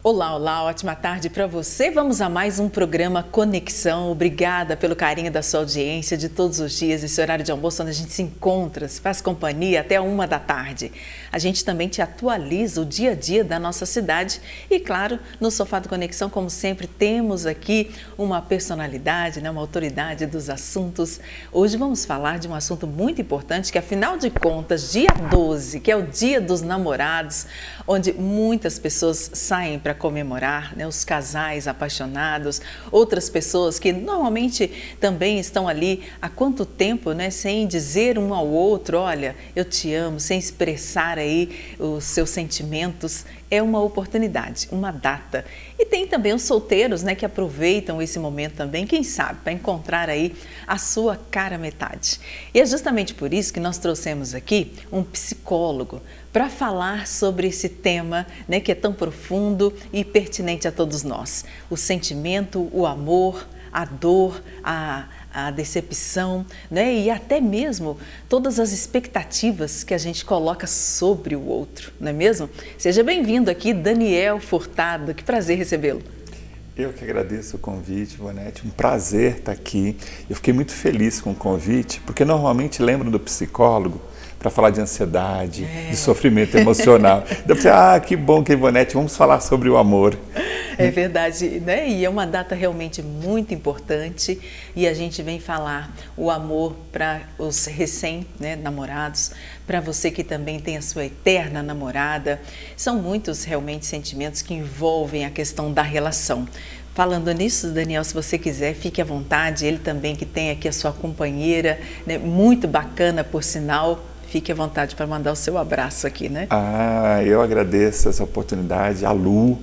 Olá, olá, ótima tarde para você. Vamos a mais um programa Conexão. Obrigada pelo carinho da sua audiência de todos os dias, esse horário de almoço onde a gente se encontra, se faz companhia até 1 da tarde. A gente também te atualiza o dia a dia da nossa cidade e, claro, no Sofá do Conexão, como sempre, temos aqui uma personalidade, uma autoridade dos assuntos. Hoje vamos falar de um assunto muito importante que, afinal de contas, dia 12, que é o Dia dos Namorados, onde muitas pessoas saem para comemorar, os casais apaixonados, outras pessoas que normalmente também estão ali há quanto tempo, sem dizer um ao outro, olha, eu te amo, sem expressar aí os seus sentimentos. É uma oportunidade, uma data. E tem também os solteiros, que aproveitam esse momento também, quem sabe, para encontrar aí a sua cara metade. E é justamente por isso que nós trouxemos aqui um psicólogo para falar sobre esse tema, que é tão profundo e pertinente a todos nós. O sentimento, o amor, a dor, a decepção, e até mesmo todas as expectativas que a gente coloca sobre o outro, não é mesmo? Seja bem-vindo aqui, Daniel Furtado, que prazer recebê-lo. Eu que agradeço o convite, Ivonete, um prazer estar aqui. Eu fiquei muito feliz com o convite, porque normalmente lembro do psicólogo para falar de ansiedade, de sofrimento emocional. Eu pensei, que bom que Ivonete, vamos falar sobre o amor. É verdade, E é uma data realmente muito importante e a gente vem falar o amor para os recém-namorados, para você que também tem a sua eterna namorada. São muitos realmente sentimentos que envolvem a questão da relação. Falando nisso, Daniel, se você quiser, fique à vontade. Ele também que tem aqui a sua companheira, muito bacana por sinal. Fique à vontade para mandar o seu abraço aqui, Eu agradeço essa oportunidade, a Lu,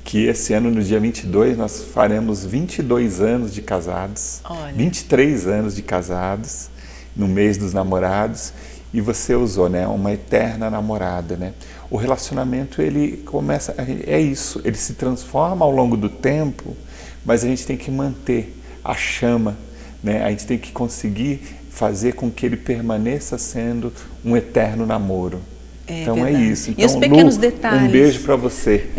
que esse ano, no dia 22, nós faremos 22 anos de casados, Olha. 23 anos de casados, no mês dos namorados, e você usou, uma eterna namorada, O relacionamento, ele começa, é isso, ele se transforma ao longo do tempo, mas a gente tem que manter a chama, A gente tem que conseguir fazer com que ele permaneça sendo um eterno namoro. Então verdade. É isso. Então, e os pequenos Lu, detalhes. Um beijo para você.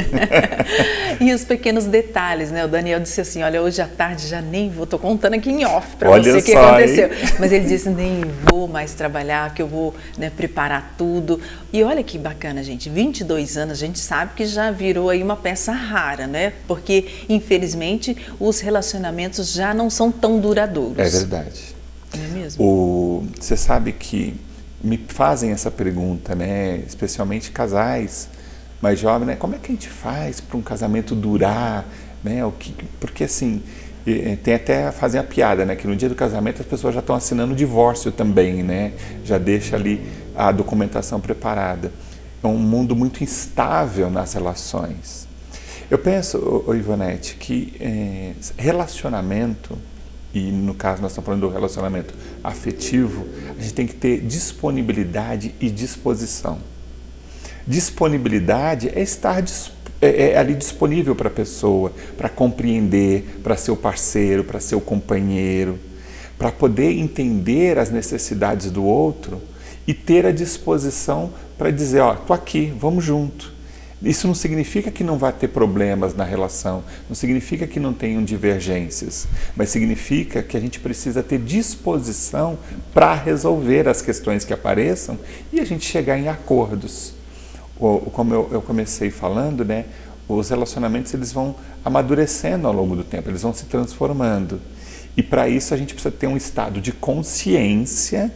E os pequenos detalhes, O Daniel disse assim, olha, hoje à tarde já nem vou, tô contando aqui em off para você o que aconteceu. Hein? Mas ele disse, nem vou mais trabalhar, que eu vou preparar tudo. E olha que bacana, gente, 22 anos, a gente sabe que já virou aí uma peça rara, Porque, infelizmente, os relacionamentos já não são tão duradouros. É verdade. Não é mesmo? Você sabe que me fazem essa pergunta, especialmente casais mais jovens, como é que a gente faz para um casamento durar, porque assim, tem até fazem a piada, que no dia do casamento as pessoas já estão assinando o divórcio também, já deixa ali a documentação preparada. É um mundo muito instável nas relações. Eu penso, Ivonete, que relacionamento, e no caso nós estamos falando do relacionamento afetivo, a gente tem que ter disponibilidade e disposição. Disponibilidade é estar ali disponível para a pessoa, para compreender, para ser o parceiro, para ser o companheiro, para poder entender as necessidades do outro e ter a disposição para dizer, estou aqui, vamos junto. Isso não significa que não vai ter problemas na relação, não significa que não tenham divergências, mas significa que a gente precisa ter disposição para resolver as questões que apareçam e a gente chegar em acordos. Como eu comecei falando, os relacionamentos eles vão amadurecendo ao longo do tempo, eles vão se transformando. E para isso a gente precisa ter um estado de consciência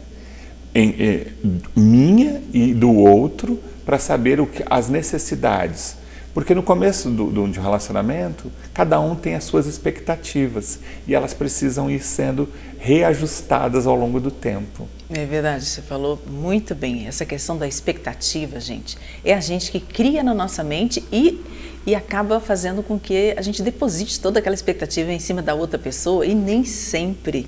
minha e do outro, para saber as necessidades. Porque no começo de um relacionamento, cada um tem as suas expectativas e elas precisam ir sendo reajustadas ao longo do tempo. É verdade, você falou muito bem. Essa questão da expectativa, gente, é a gente que cria na nossa mente e acaba fazendo com que a gente deposite toda aquela expectativa em cima da outra pessoa e nem sempre,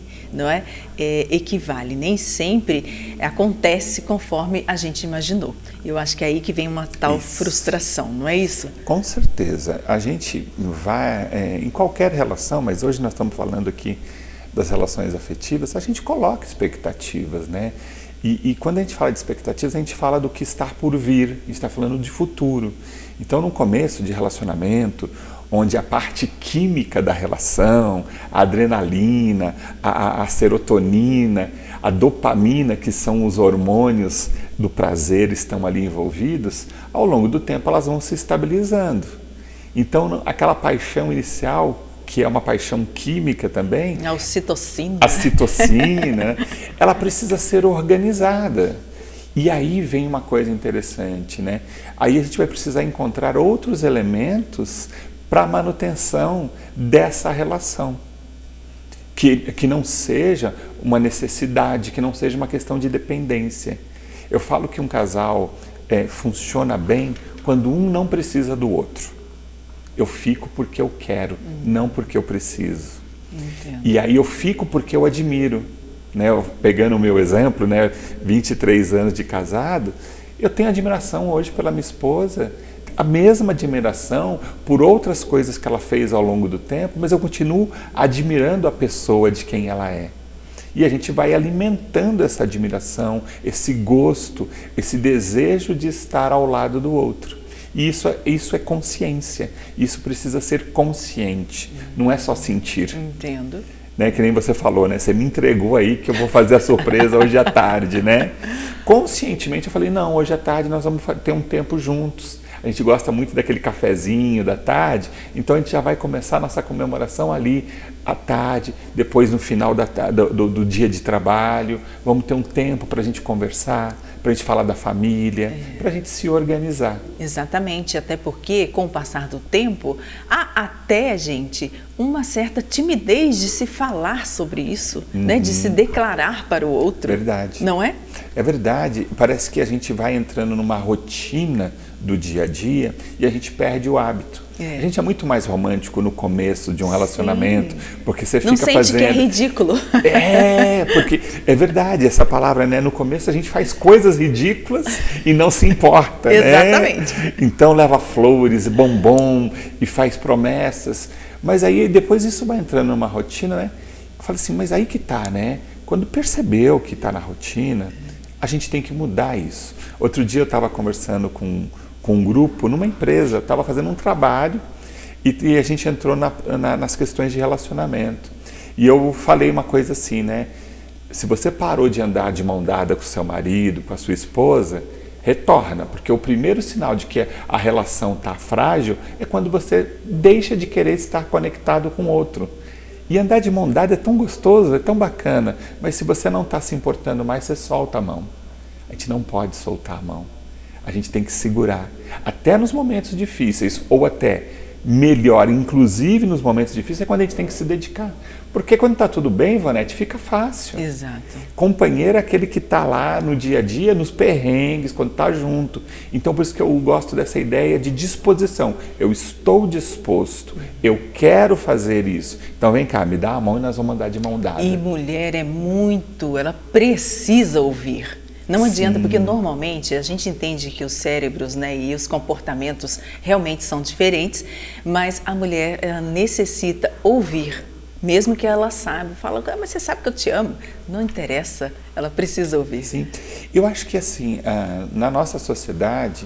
equivale, nem sempre acontece conforme a gente imaginou. Eu acho que é aí que vem uma tal frustração, não é isso? Com certeza. A gente vai, em qualquer relação, mas hoje nós estamos falando aqui das relações afetivas, a gente coloca expectativas, E quando a gente fala de expectativas, a gente fala do que está por vir, a gente está falando de futuro. Então, no começo de relacionamento, onde a parte química da relação, a adrenalina, a serotonina, a dopamina, que são os hormônios do prazer, estão ali envolvidos, ao longo do tempo elas vão se estabilizando. Então, aquela paixão inicial, que é uma paixão química também, a ocitocina, ela precisa ser organizada. E aí vem uma coisa interessante, né? Aí a gente vai precisar encontrar outros elementos para a manutenção dessa relação. Que não seja uma necessidade, que não seja uma questão de dependência. Eu falo que um casal funciona bem quando um não precisa do outro. Eu fico porque eu quero, não porque eu preciso. Entendo. E aí eu fico porque eu admiro. Né? Pegando o meu exemplo, né? 23 anos de casado, eu tenho admiração hoje pela minha esposa, a mesma admiração por outras coisas que ela fez ao longo do tempo, mas eu continuo admirando a pessoa de quem ela é. E a gente vai alimentando essa admiração, esse gosto, esse desejo de estar ao lado do outro. E isso é consciência, isso precisa ser consciente, não é só sentir. Entendo. Né, que nem você falou, né? Você me entregou aí que eu vou fazer a surpresa hoje à tarde, né? Conscientemente eu falei, não, hoje à tarde nós vamos ter um tempo juntos. A gente gosta muito daquele cafezinho da tarde, então a gente já vai começar a nossa comemoração ali à tarde, depois no final do dia de trabalho, vamos ter um tempo para a gente conversar, para a gente falar da família, para a gente se organizar. Exatamente, até porque com o passar do tempo, há até, gente, uma certa timidez de se falar sobre isso, né? De se declarar para o outro. Verdade. Não é? É verdade, parece que a gente vai entrando numa rotina do dia a dia e a gente perde o hábito. A gente é muito mais romântico no começo de um relacionamento, porque você fica fazendo... Não sente que é ridículo. Porque é verdade essa palavra, né? No começo a gente faz coisas ridículas e não se importa, né? Exatamente. Então leva flores, bombom e faz promessas, mas aí depois isso vai entrando numa rotina, né? Eu falo assim, mas aí que tá, né? Quando percebeu que tá na rotina, a gente tem que mudar isso. Outro dia eu estava conversando com um grupo numa empresa, estava fazendo um trabalho e a gente entrou nas questões de relacionamento. E eu falei uma coisa assim, né? Se você parou de andar de mão dada com seu marido, com a sua esposa, retorna, porque o primeiro sinal de que a relação está frágil é quando você deixa de querer estar conectado com o outro. E andar de mão dada é tão gostoso, é tão bacana, mas se você não está se importando mais, você solta a mão. A gente não pode soltar a mão. A gente tem que segurar, até nos momentos difíceis, ou até melhor, inclusive nos momentos difíceis, é quando a gente tem que se dedicar. Porque quando está tudo bem, Ivonete, fica fácil. Exato. Companheiro é aquele que está lá no dia a dia, nos perrengues, quando está junto. Então, por isso que eu gosto dessa ideia de disposição. Eu estou disposto, eu quero fazer isso. Então, vem cá, me dá a mão e nós vamos andar de mão dada. E mulher ela precisa ouvir. Não adianta, porque normalmente a gente entende que os cérebros, né, e os comportamentos realmente são diferentes, mas a mulher ela necessita ouvir, mesmo que ela saiba, fala, mas você sabe que eu te amo. Não interessa, ela precisa ouvir. Sim, eu acho que assim, na nossa sociedade,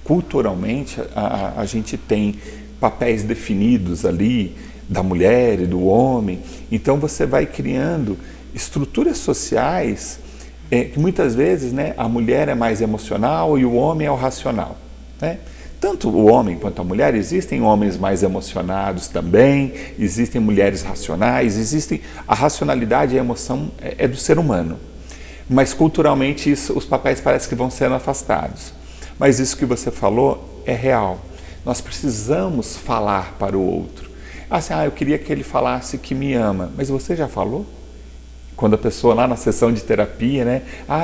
culturalmente, a gente tem papéis definidos ali, da mulher e do homem, então você vai criando estruturas sociais que muitas vezes, né, a mulher é mais emocional e o homem é o racional, né? Tanto o homem quanto a mulher, existem homens mais emocionados também, existem mulheres racionais, a racionalidade e a emoção é do ser humano, mas culturalmente os papéis parecem que vão sendo afastados. Mas isso que você falou é real, nós precisamos falar para o outro. Assim, eu queria que ele falasse que me ama, mas você já falou? Quando a pessoa lá na sessão de terapia, né?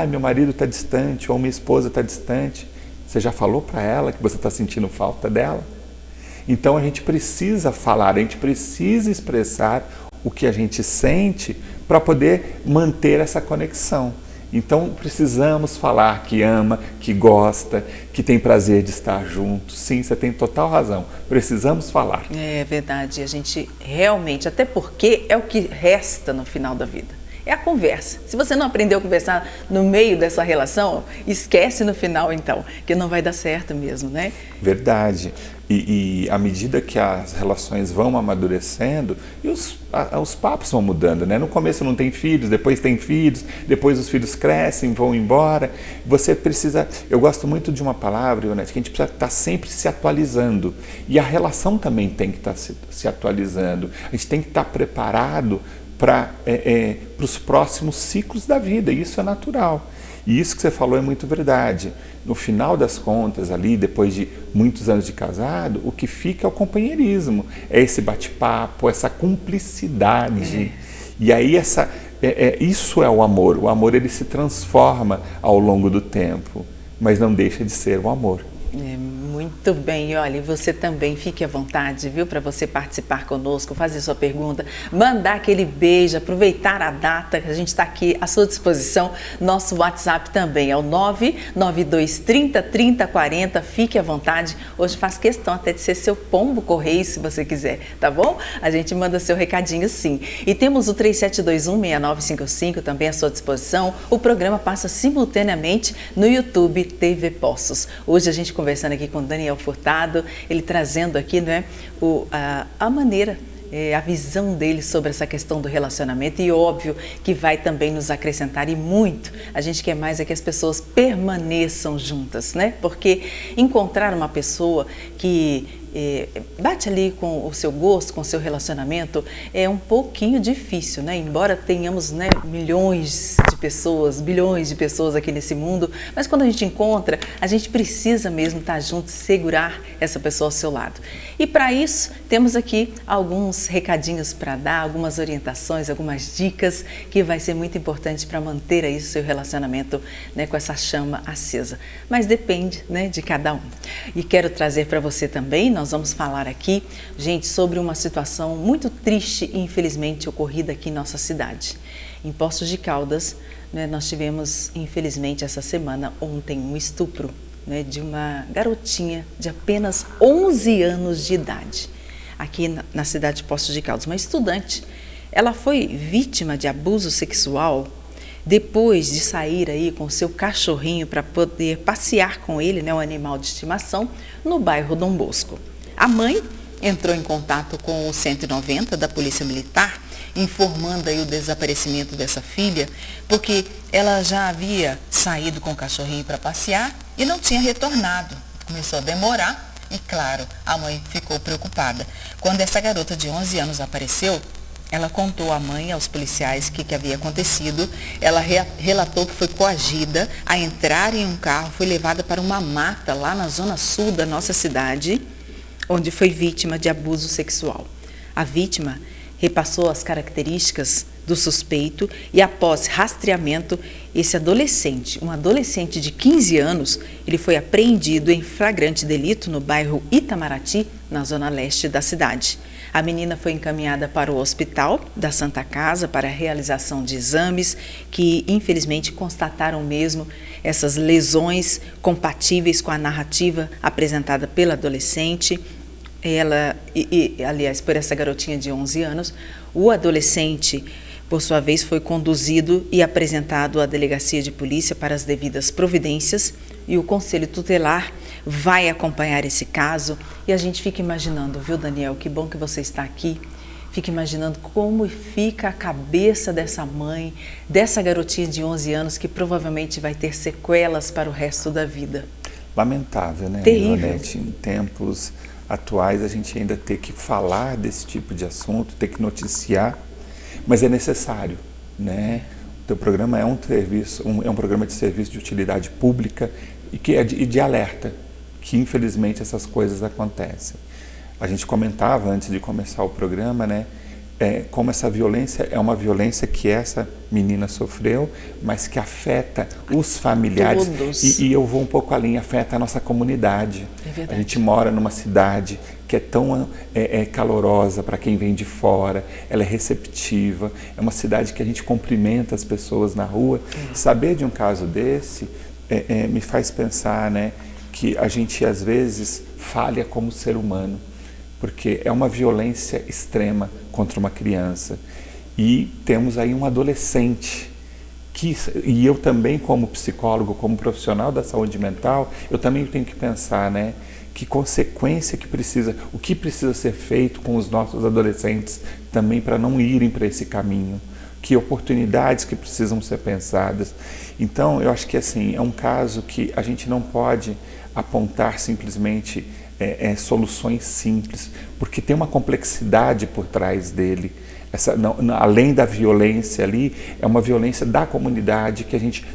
Meu marido está distante, ou minha esposa está distante. Você já falou para ela que você está sentindo falta dela? Então a gente precisa falar, a gente precisa expressar o que a gente sente para poder manter essa conexão. Então precisamos falar que ama, que gosta, que tem prazer de estar junto. Sim, você tem total razão. Precisamos falar. É verdade, a gente realmente, até porque é o que resta no final da vida. é a conversa. Se você não aprendeu a conversar no meio dessa relação, esquece no final então, que não vai dar certo mesmo, né? Verdade. E à medida que as relações vão amadurecendo, e os papos vão mudando, né? No começo não tem filhos, depois tem filhos, depois os filhos crescem, vão embora. Você precisa... Eu gosto muito de uma palavra, Ionete, que a gente precisa estar sempre se atualizando. E a relação também tem que estar se atualizando. A gente tem que estar preparado para os próximos ciclos da vida, e isso é natural. E isso que você falou é muito verdade. No final das contas, ali, depois de muitos anos de casado, o que fica é o companheirismo, é esse bate-papo, essa cumplicidade. E aí isso é o amor. O amor, ele se transforma ao longo do tempo, mas não deixa de ser o amor. Muito bem, olha, você também fique à vontade, viu, para você participar conosco, fazer sua pergunta, mandar aquele beijo, aproveitar a data que a gente está aqui à sua disposição. Nosso WhatsApp também é o 992303040, fique à vontade. Hoje faz questão até de ser seu pombo correio, se você quiser, tá bom? A gente manda seu recadinho sim. E temos o 37216955 também à sua disposição. O programa passa simultaneamente no YouTube TV Poços. Hoje a gente conversando aqui com Daniel Furtado, ele trazendo aqui, né, a maneira, a visão dele sobre essa questão do relacionamento, e óbvio que vai também nos acrescentar, e muito. A gente quer mais é que as pessoas permaneçam juntas, né? Porque encontrar uma pessoa que bate ali com o seu gosto, com o seu relacionamento, é um pouquinho difícil, né? Embora tenhamos, né, milhões de pessoas, bilhões de pessoas aqui nesse mundo, mas quando a gente encontra, a gente precisa mesmo estar junto, segurar essa pessoa ao seu lado. E para isso, temos aqui alguns recadinhos para dar, algumas orientações, algumas dicas que vai ser muito importante para manter aí o seu relacionamento, né, com essa chama acesa. Mas depende, né, de cada um. E quero trazer para você também, nós vamos falar aqui, gente, sobre uma situação muito triste e infelizmente ocorrida aqui em nossa cidade. Em Poços de Caldas, né, nós tivemos, infelizmente, essa semana, ontem, um estupro, né, de uma garotinha de apenas 11 anos de idade, aqui na cidade de Poços de Caldas, uma estudante. Ela foi vítima de abuso sexual depois de sair aí com seu cachorrinho para poder passear com ele, né, um animal de estimação, no bairro Dom Bosco. A mãe entrou em contato com o 190 da Polícia Militar, informando aí o desaparecimento dessa filha, porque ela já havia saído com o cachorrinho para passear e não tinha retornado. Começou a demorar e, claro, a mãe ficou preocupada. Quando essa garota de 11 anos apareceu, ela contou à mãe, aos policiais, o que havia acontecido. Ela relatou que foi coagida a entrar em um carro, foi levada para uma mata lá na zona sul da nossa cidade, onde foi vítima de abuso sexual. A vítima repassou as características do suspeito e, após rastreamento, esse adolescente, um adolescente de 15 anos, ele foi apreendido em flagrante delito no bairro Itamaraty, na zona leste da cidade. A menina foi encaminhada para o hospital da Santa Casa para a realização de exames que, infelizmente, constataram mesmo essas lesões compatíveis com a narrativa apresentada pela adolescente. Aliás, por essa garotinha de 11 anos, o adolescente, por sua vez, foi conduzido e apresentado à delegacia de polícia para as devidas providências, e o Conselho Tutelar vai acompanhar esse caso. E a gente fica imaginando, viu, Daniel, que bom que você está aqui, fica imaginando como fica a cabeça dessa mãe, dessa garotinha de 11 anos que provavelmente vai ter sequelas para o resto da vida. Lamentável, né, Ionete? Em tempos atuais, a gente ainda ter que falar desse tipo de assunto, ter que noticiar, mas é necessário, né? O teu programa é um programa de serviço de utilidade pública e que é de alerta, que infelizmente essas coisas acontecem. A gente comentava antes de começar o programa, né, como essa violência é uma violência que essa menina sofreu, mas que afeta os familiares. E eu vou um pouco além, afeta a nossa comunidade. É verdade. A gente mora numa cidade que é tão calorosa para quem vem de fora, ela é receptiva, é uma cidade que a gente cumprimenta as pessoas na rua. Saber de um caso desse me faz pensar, né, que a gente às vezes falha como ser humano, porque é uma violência extrema contra uma criança. E temos aí um adolescente e eu também, como psicólogo, como profissional da saúde mental, eu também tenho que pensar, né, que consequência o que precisa ser feito com os nossos adolescentes também para não irem para esse caminho, que oportunidades que precisam ser pensadas. Então, eu acho que assim, é um caso que a gente não pode apontar simplesmente soluções simples, porque tem uma complexidade por trás dele. Além da violência ali, é uma violência da comunidade, que a gente,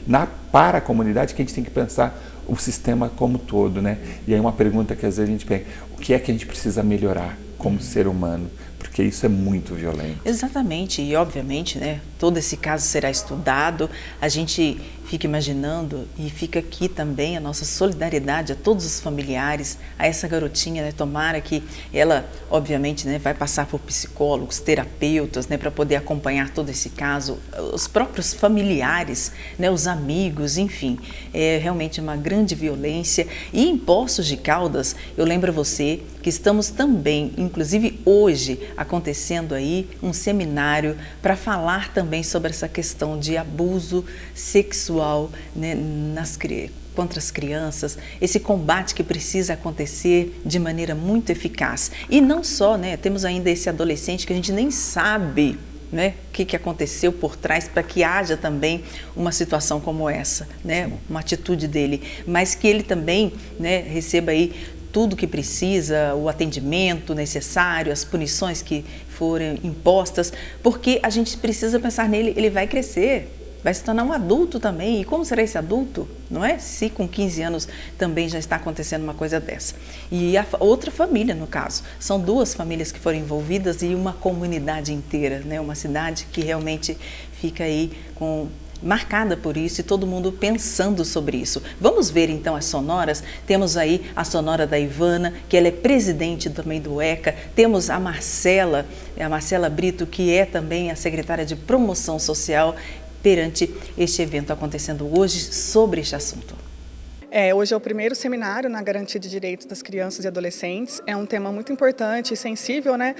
para a comunidade, que a gente tem que pensar o sistema como todo, né? E aí uma pergunta que às vezes a gente pensa, o que é que a gente precisa melhorar como ser humano? Porque isso é muito violento. Exatamente, e obviamente, né, todo esse caso será estudado, a gente fica imaginando e fica aqui também a nossa solidariedade a todos os familiares, a essa garotinha, né, tomara que ela, obviamente, né, vai passar por psicólogos, terapeutas, né, para poder acompanhar todo esse caso, os próprios familiares, né, os amigos, enfim, é realmente uma grande violência. E em Poços de Caldas, eu lembro a você que estamos também, inclusive hoje, acontecendo aí um seminário para falar também sobre essa questão de abuso sexual, né, contra as crianças, esse combate que precisa acontecer de maneira muito eficaz. E não só, né, temos ainda esse adolescente que a gente nem sabe, né, o que aconteceu por trás para que haja também uma situação como essa, né, uma atitude dele, mas que ele também, né, receba aí tudo que precisa, o atendimento necessário, as punições que forem impostas, porque a gente precisa pensar nele, ele vai crescer, vai se tornar um adulto também. E como será esse adulto, não é? Se com 15 anos também já está acontecendo uma coisa dessa. E a outra família, no caso, são 2 famílias que foram envolvidas e uma comunidade inteira, né? Uma cidade que realmente fica aí marcada por isso e todo mundo pensando sobre isso. Vamos ver então as sonoras. Temos aí a sonora da Ivana, que ela é presidente também do ECA. Temos a Marcela Brito, que é também a secretária de Promoção Social, perante este evento acontecendo hoje sobre este assunto. Hoje é o primeiro seminário na garantia de direitos das crianças e adolescentes. É um tema muito importante e sensível, né?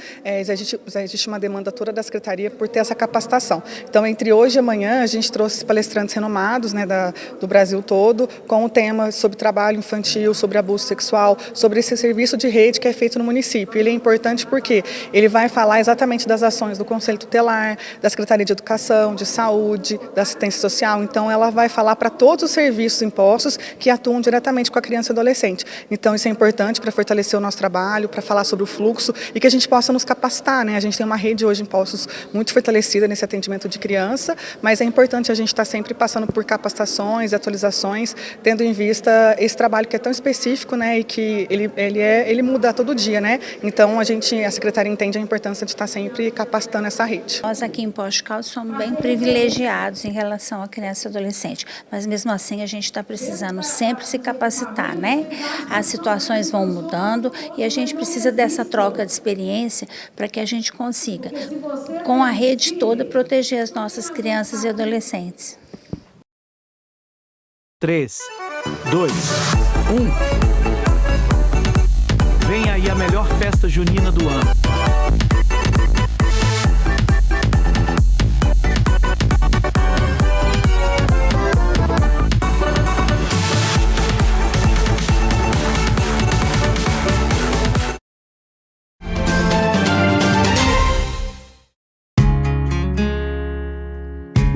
Existe uma demanda toda da Secretaria por ter essa capacitação. Então, entre hoje e amanhã, a gente trouxe palestrantes renomados, né, do Brasil todo, com o tema sobre trabalho infantil, sobre abuso sexual, sobre esse serviço de rede que é feito no município. Ele é importante porque ele vai falar exatamente das ações do Conselho Tutelar, da Secretaria de Educação, de Saúde, da Assistência Social. Então, ela vai falar para todos os serviços impostos que atuam diretamente com a criança e adolescente. Então, isso é importante para fortalecer o nosso trabalho, para falar sobre o fluxo e que a gente possa nos capacitar, né? A gente tem uma rede hoje em Poços muito fortalecida nesse atendimento de criança, mas é importante a gente estar sempre passando por capacitações, atualizações, tendo em vista esse trabalho que é tão específico, né? E que ele muda todo dia, né? Então, a Secretaria entende a importância de estar sempre capacitando essa rede. Nós aqui em Poços de Caldas somos bem privilegiados em relação à criança e adolescente, mas mesmo assim a gente está precisando sempre se capacitar, né? As situações vão mudando e a gente precisa dessa troca de experiência para que a gente consiga, com a rede toda, proteger as nossas crianças e adolescentes. 3, 2, 1. Vem aí a melhor festa junina do ano.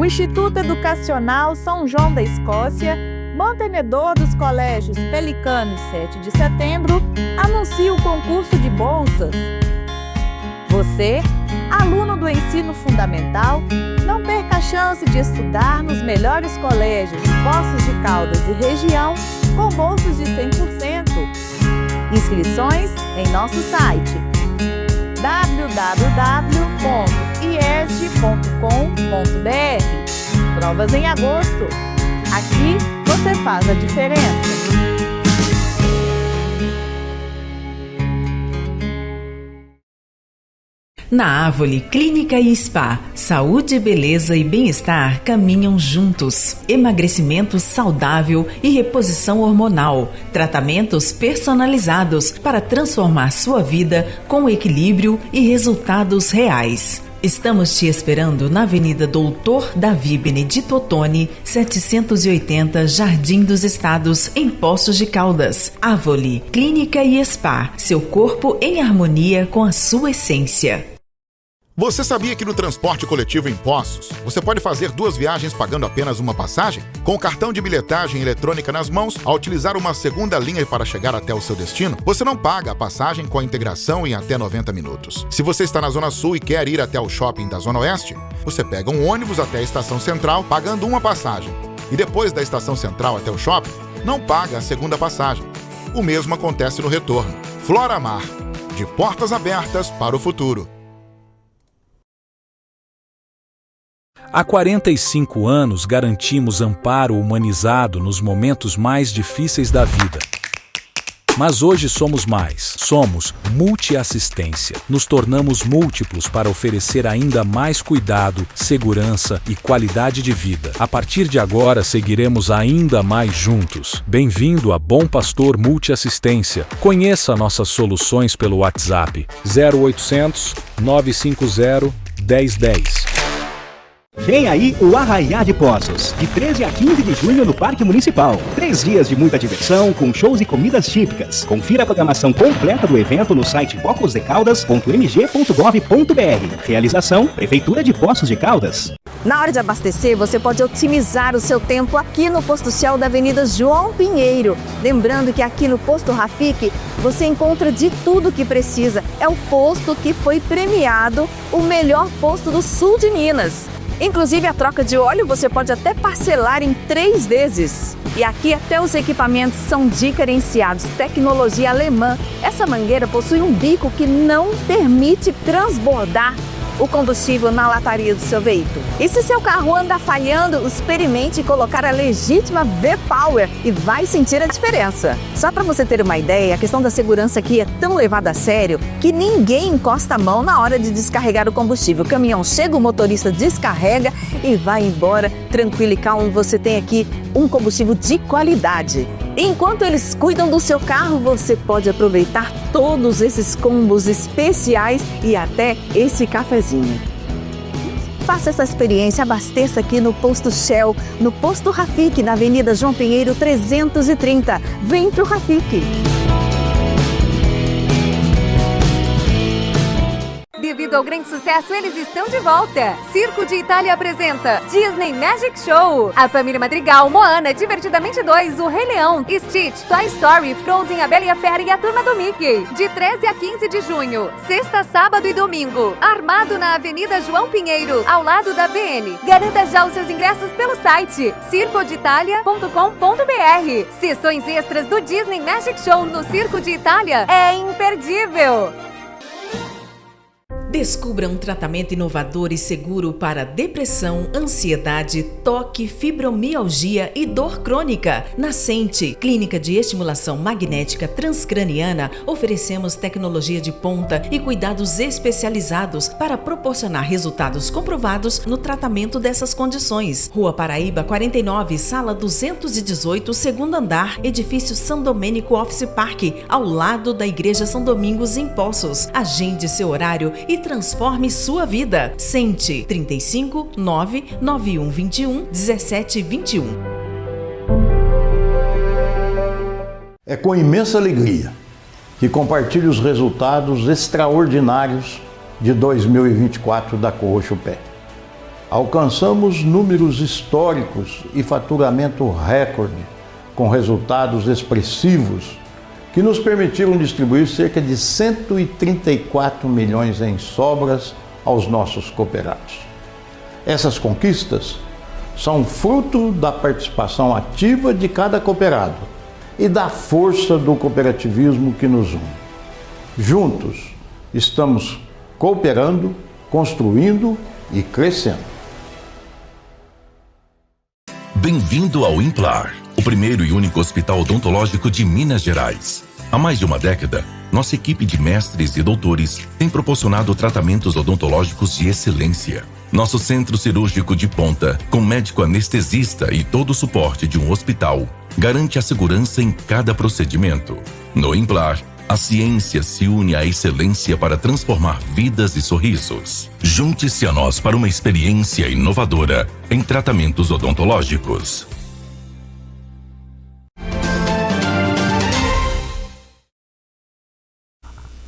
O Instituto Educacional São João da Escócia, mantenedor dos colégios Pelicano e 7 de Setembro, anuncia o concurso de bolsas. Você, aluno do ensino fundamental, não perca a chance de estudar nos melhores colégios de Poços de Caldas e região com bolsas de 100%. Inscrições em nosso site www.iesg.com.br. Provas em agosto. Aqui você faz a diferença. Na Ávoli Clínica e Spa, saúde, beleza e bem-estar caminham juntos. Emagrecimento saudável e reposição hormonal. Tratamentos personalizados para transformar sua vida com equilíbrio e resultados reais. Estamos te esperando na Avenida Doutor Davi Benedito Ottoni, 780, Jardim dos Estados, em Poços de Caldas. Avoli, Clínica e Spa, seu corpo em harmonia com a sua essência. Você sabia que no transporte coletivo em Poços, você pode fazer 2 viagens pagando apenas uma passagem? Com o cartão de bilhetagem eletrônica nas mãos, ao utilizar uma segunda linha para chegar até o seu destino, você não paga a passagem com a integração em até 90 minutos. Se você está na Zona Sul e quer ir até o shopping da Zona Oeste, você pega um ônibus até a Estação Central pagando uma passagem. E depois da Estação Central até o shopping, não paga a segunda passagem. O mesmo acontece no retorno. Floramar, de portas abertas para o futuro. Há 45 anos garantimos amparo humanizado nos momentos mais difíceis da vida. Mas hoje somos mais. Somos multiassistência. Nos tornamos múltiplos para oferecer ainda mais cuidado, segurança e qualidade de vida. A partir de agora, seguiremos ainda mais juntos. Bem-vindo a Bom Pastor Multiassistência. Conheça nossas soluções pelo WhatsApp 0800 950 1010. Vem aí o Arraiá de Poços, de 13 a 15 de junho no Parque Municipal. 3 dias de muita diversão, com shows e comidas típicas. Confira a programação completa do evento no site pocosdecaldas.mg.gov.br. Realização, Prefeitura de Poços de Caldas. Na hora de abastecer, você pode otimizar o seu tempo aqui no Posto Shell da Avenida João Pinheiro. Lembrando que aqui no Posto Rafik, você encontra de tudo que precisa. É o posto que foi premiado o melhor posto do sul de Minas. Inclusive, a troca de óleo você pode até parcelar em 3 vezes. E aqui até os equipamentos são diferenciados, tecnologia alemã. Essa mangueira possui um bico que não permite transbordar o combustível na lataria do seu veículo. E se seu carro anda falhando, experimente colocar a legítima V-Power e vai sentir a diferença. Só para você ter uma ideia, a questão da segurança aqui é tão levada a sério que ninguém encosta a mão na hora de descarregar o combustível. O caminhão chega, o motorista descarrega e vai embora tranquilo e calmo. Você tem aqui um combustível de qualidade. Enquanto eles cuidam do seu carro, você pode aproveitar todos esses combos especiais e até esse cafezinho. Faça essa experiência, abasteça aqui no Posto Shell, no Posto Rafik, na Avenida João Pinheiro 330. Vem pro Rafik! Devido ao grande sucesso, eles estão de volta. Circo de Itália apresenta Disney Magic Show. A família Madrigal, Moana, Divertidamente 2, O Rei Leão, Stitch, Toy Story, Frozen, A Bela e a Fera e a Turma do Mickey. De 13 a 15 de junho, sexta, sábado e domingo. Armado na Avenida João Pinheiro, ao lado da VN. Garanta já os seus ingressos pelo site circodeitalia.com.br. Sessões extras do Disney Magic Show no Circo de Itália é imperdível. Descubra um tratamento inovador e seguro para depressão, ansiedade, toque, fibromialgia e dor crônica. Na Sente, Clínica de Estimulação Magnética Transcraniana, oferecemos tecnologia de ponta e cuidados especializados para proporcionar resultados comprovados no tratamento dessas condições. Rua Paraíba 49, Sala 218, segundo andar, Edifício São Domênico Office Park, ao lado da Igreja São Domingos em Poços. Agende seu horário e transforme sua vida. Sente 35 991 21 17 21. É com imensa alegria que compartilho os resultados extraordinários de 2024 da Coxo Pé. Alcançamos números históricos e faturamento recorde, com resultados expressivos que nos permitiram distribuir cerca de 134 milhões em sobras aos nossos cooperados. Essas conquistas são fruto da participação ativa de cada cooperado e da força do cooperativismo que nos une. Juntos, estamos cooperando, construindo e crescendo. Bem-vindo ao Implar, o primeiro e único hospital odontológico de Minas Gerais. Há mais de uma década, nossa equipe de mestres e doutores tem proporcionado tratamentos odontológicos de excelência. Nosso centro cirúrgico de ponta, com médico anestesista e todo o suporte de um hospital, garante a segurança em cada procedimento. No Implar, A ciência se une à excelência para transformar vidas e sorrisos. Junte-se a nós para uma experiência inovadora em tratamentos odontológicos.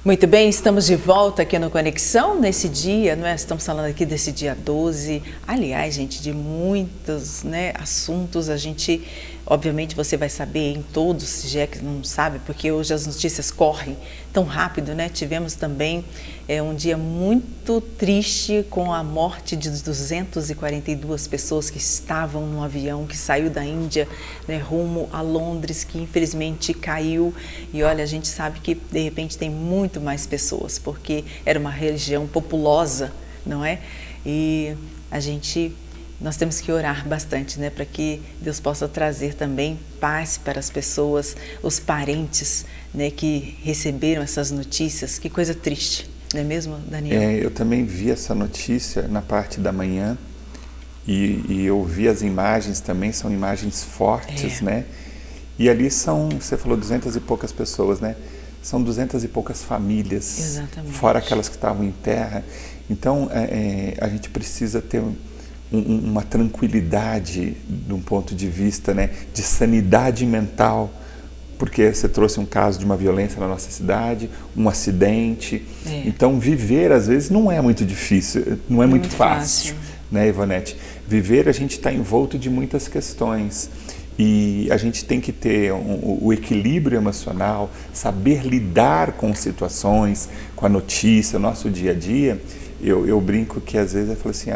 Muito bem, estamos de volta aqui no Conexão, nesse dia, não é? Estamos falando aqui desse dia 12, aliás, gente, de muitos, né, assuntos, a gente, obviamente você vai saber em todos, se já é que não sabe, porque hoje as notícias correm tão rápido, né? Tivemos também um dia muito triste com a morte de 242 pessoas que estavam num avião que saiu da Índia, né, rumo a Londres, que infelizmente caiu. E olha, a gente sabe que de repente tem muito mais pessoas, porque era uma região populosa, não é? E nós temos que orar bastante, né, para que Deus possa trazer também paz para as pessoas, os parentes, né, que receberam essas notícias. Que coisa triste, não é mesmo, Daniel? Eu também vi essa notícia na parte da manhã e eu vi as imagens também, são imagens fortes, né? E ali você falou 200 e poucas pessoas, né? São 200 e poucas famílias, exatamente, fora aquelas que estavam em terra. Então, a gente precisa ter uma tranquilidade de um ponto de vista, né, de sanidade mental, porque você trouxe um caso de uma violência na nossa cidade, um acidente. Então, viver, às vezes, não é muito difícil, não é muito fácil, né, Ivonete? Viver, a gente está envolto de muitas questões. E a gente tem que ter o equilíbrio emocional, saber lidar com situações, com a notícia, o nosso dia a dia. Eu brinco que às vezes eu falo assim,